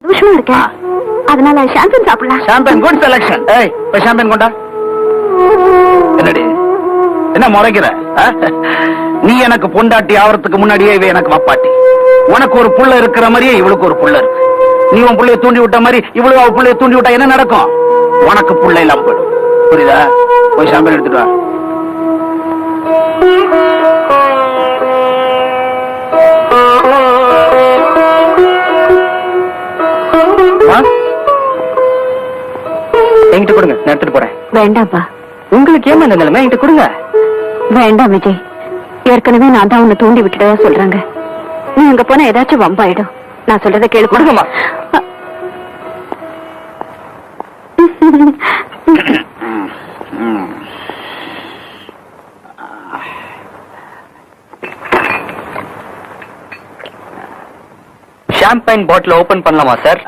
விஷயமா இருக்கேன். அதனால ஷாம்பன் சாப்பிடலாம். ஷாம்பன் குட் செலக்ஷன். ஏய் போய் ஷாம்பன் கொண்டா. என்னடி என்ன முறைக்கிற? நீ எனக்கு பொண்டாட்டி ஆவறதுக்கு முன்னாடியே இவ எனக்கு வப்பாட்டி. உனக்கு ஒரு புள்ள இருக்கிற மாதிரியே இவளுக்கு ஒரு புள்ள இருக்கு. நீ உன் புள்ளைய தூண்டி விட்ட மாதிரி இவ்வளவு அவ புள்ளைய தூண்டி விட்டா என்ன நடக்கும்? உனக்கு புள்ள இல்லாம போயிடும். புரியுதா? போய் ஷாம்பன் எடுத்துட்டு வா. என்கிட்ட கொடுங்க, நான் எடுத்துட்டு போறேன். வேண்டாம்ப்பா. உங்களுக்கு ஏமா இந்த நிலைமை? என்கிட்ட கொடுங்க. வேண்டாம் விஜய், ஏற்கனவே நான் தான் உன்னை தூண்டி விட்டுட்டதா சொல்றாங்க. நீ அங்க போனா ஏதாச்சும் வம்பாயிடும். நான் சொல்றதை கேளு. கொடுங்கம்மா. ஷாம்பைன் பாட்டில் ஓபன் பண்ணலாமா சார்?